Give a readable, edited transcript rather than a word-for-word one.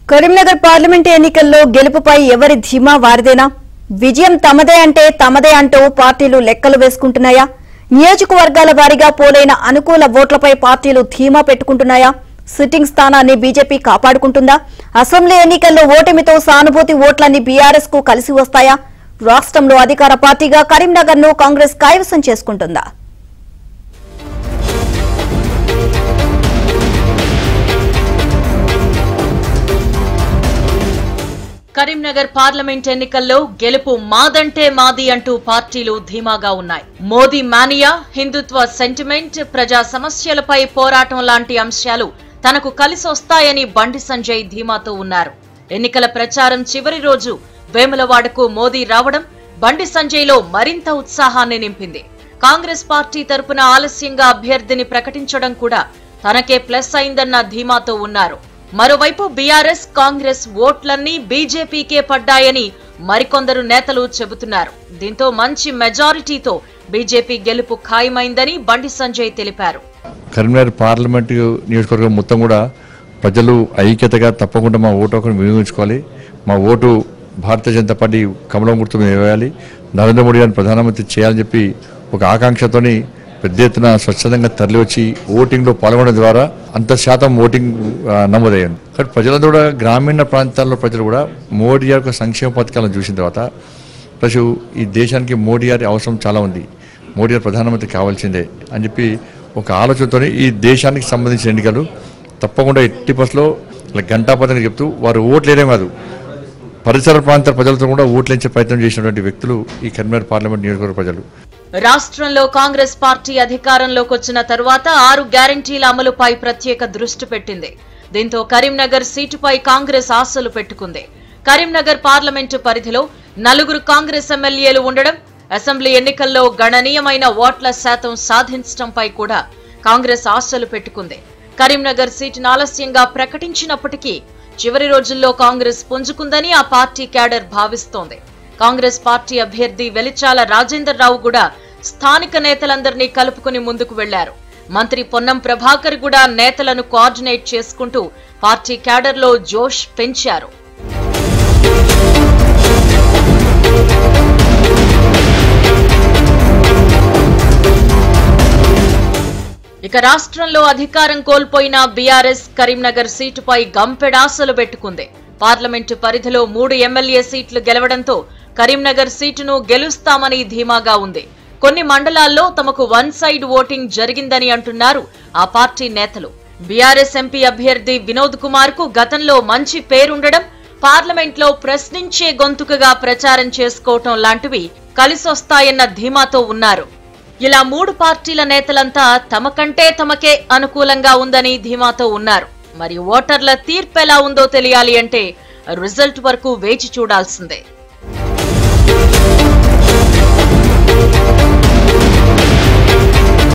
Karimnagar parliament ఎన్నికల్లో గెలుపుపై ఎవరి ధీమా వారిదేనా? విజయం తమదే అంటే తమదే అంటూ పార్టీలు లెక్కలు వేసుకుంటున్నాయా? నియోజకవర్గాల వారీగా పోలైన అనుకూల ఓట్లపై పార్టీలు ధీమా పెట్టుకుంటున్నాయా? సిట్టింగ్ స్థానాన్ని బీజేపీ కాపాడుకుంటుందా? అసెంబ్లీ ఎన్నికల్లో ఓటమితో సానుభూతి ఓట్లన్నీ బీఆర్ఎస్ కు కలిసి వస్తాయా? రాష్ట్రంలో అధికార పార్టీగా కరీంనగర్ ను కాంగ్రెస్ కైవసం చేసుకుంటుందా? కరీంనగర్ పార్లమెంట్ ఎన్నికల్లో గెలుపు మాదంటే మాది అంటూ పార్టీలు ధీమాగా ఉన్నాయి. మోదీ మానియా, హిందుత్వ సెంటిమెంట్, ప్రజా సమస్యలపై పోరాటం లాంటి అంశాలు తనకు కలిసొస్తాయని బండి సంజయ్ ధీమాతో ఉన్నారు. ఎన్నికల ప్రచారం చివరి రోజు వేములవాడకు మోదీ రావడం బండి సంజయ్లో మరింత ఉత్సాహాన్ని నింపింది. కాంగ్రెస్ పార్టీ తరపున ఆలస్యంగా అభ్యర్థిని ప్రకటించడం కూడా తనకే ప్లస్ అయిందన్న ధీమాతో ఉన్నారు. మరోవైపు బీఆర్ఎస్, కాంగ్రెస్ ఓట్లన్నీ బీజేపీకే పడ్డాయని మరికొందరు నేతలు చెబుతున్నారు. దీంతో మంచి మెజారిటీతో బీజేపీ గెలుపు ఖాయమైందని బండి సంజయ్ తెలిపారు. కరీంనగర్ పార్లమెంట్ నియోజకవర్గం మొత్తం కూడా ప్రజలు ఐక్యతగా తప్పకుండా మా ఓటు హక్కును వినియోగించుకోవాలి. మా ఓటు భారతీయ జనతా పార్టీ కమలం గుర్తు మీద వేయాలి, నరేంద్ర మోడీ గారిని ప్రధానమంత్రి చేయాలని చెప్పి ఒక ఆకాంక్షతోని పెద్ద ఎత్తున స్వచ్ఛందంగా తరలివచ్చి ఓటింగ్లో పాల్గొనడం ద్వారా అంత శాతం ఓటింగ్ నమోదయ్యింది. కాబట్టి ప్రజలందరూ కూడా గ్రామీణ ప్రాంతాల్లో ప్రజలు కూడా మోడీ గారి యొక్క సంక్షేమ పథకాలను చూసిన తర్వాత ప్రజలు ఈ దేశానికి మోడీ గారి అవసరం చాలా ఉంది, మోడీ గారు ప్రధానమంత్రి కావాల్సిందే అని చెప్పి ఒక ఆలోచనతో ఈ దేశానికి సంబంధించిన ఎన్నికలు తప్పకుండా ఎట్టి బస్సులో గంటాపదంగా చెప్తూ వారు ఓట్లు వేయడం కాదు, పరిసర ప్రాంతాల ప్రజలతో కూడా ఓట్లేంచే ప్రయత్నం చేసినటువంటి వ్యక్తులు ఈ కరీంనగర్ పార్లమెంట్ నియోజకవర్గ ప్రజలు. రాష్ట్రంలో కాంగ్రెస్ పార్టీ అధికారంలోకి వచ్చిన తరువాత 6 గ్యారంటీల అమలుపై ప్రత్యేక దృష్టి పెట్టింది. దీంతో కరీంనగర్ సీటుపై కాంగ్రెస్ ఆశలు పెట్టుకుంది. కరీంనగర్ పార్లమెంటు పరిధిలో 4 కాంగ్రెస్ ఎమ్మెల్యేలు ఉండడం, అసెంబ్లీ ఎన్నికల్లో గణనీయమైన ఓట్ల శాతం సాధించడంపై కూడా కాంగ్రెస్ ఆశలు పెట్టుకుంది. కరీంనగర్ సీటును ఆలస్యంగా ప్రకటించినప్పటికీ చివరి రోజుల్లో కాంగ్రెస్ పుంజుకుందని ఆ పార్టీ క్యాడర్ భావిస్తోంది. కాంగ్రెస్ పార్టీ అభ్యర్థి వెలిచాల రాజేందర్ రావు కూడా స్థానిక నేతలందరినీ కలుపుకుని ముందుకు వెళ్లారు. మంత్రి పొన్నం ప్రభాకర్ కూడా నేతలను కోఆర్డినేట్ చేసుకుంటూ పార్టీ క్యాడర్లో జోష్ పెంచారు. ఇక రాష్ట్రంలో అధికారం కోల్పోయిన బీఆర్ఎస్ కరీంనగర్ సీటుపై గంపెడాసలు పెట్టుకుంది. పార్లమెంటు పరిధిలో 3 ఎమ్మెల్యే సీట్లు గెలవడంతో కరీంనగర్ సీటును గెలుస్తామని ధీమాగా ఉంది. కొన్ని మండలాల్లో తమకు వన్ సైడ్ ఓటింగ్ జరిగిందని అంటున్నారు ఆ పార్టీ నేతలు. బీఆర్ఎస్ ఎంపీ అభ్యర్థి వినోద్ కుమార్ కు గతంలో మంచి పేరుండడం, పార్లమెంట్లో ప్రశ్నించే గొంతుకగా ప్రచారం చేసుకోవటం లాంటివి కలిసొస్తాయన్న ధీమాతో ఉన్నారు. ఇలా 3 పార్టీల నేతలంతా తమకంటే తమకే అనుకూలంగా ఉందని ధీమాతో ఉన్నారు. మరి ఓటర్ల తీర్పు ఎలా ఉందో తెలియాలి అంటే రిజల్ట్ వరకు వేచి చూడాల్సిందే.